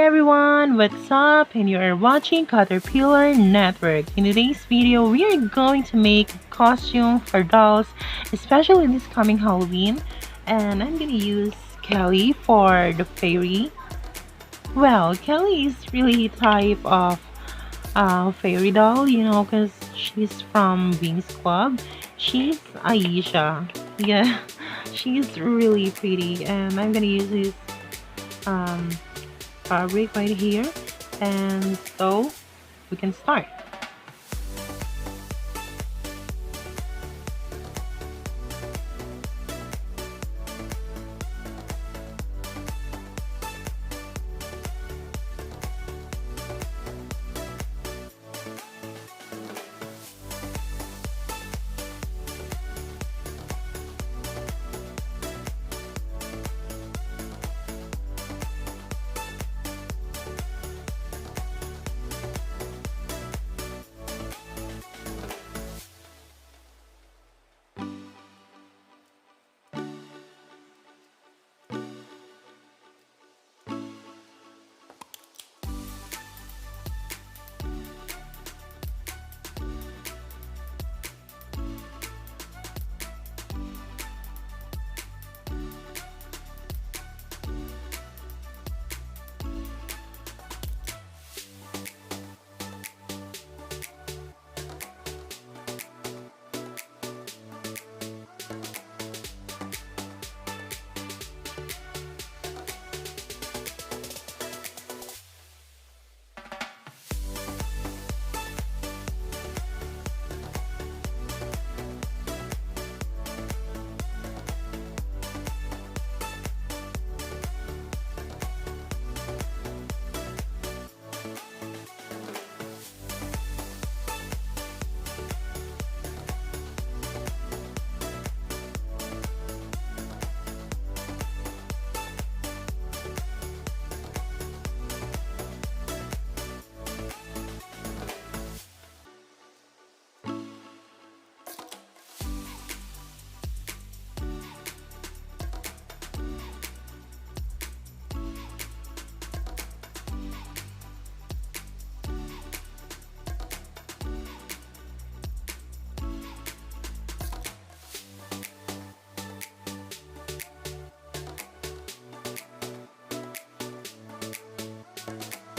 everyone, what's up? And you are watching Caterpillar Network. In today's video, we are going to make costume for dolls, especially this coming Halloween. And I'm gonna use Kelly for the fairy. Well, Kelly is really type of fairy doll, because she's from Wings Club. She's Aisha. Yeah, she's really pretty, and I'm gonna use this um fabric right here, and so we can start.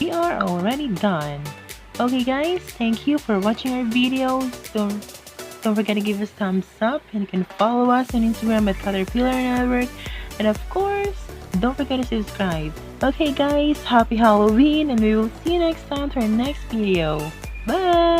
We are already done. Okay guys, thank you for watching our videos. Don't forget to give us thumbs up, and you can follow us on Instagram at Caterpillar Network, and of course don't forget to subscribe. Okay guys, happy Halloween, and we will see you next time for our next video. Bye.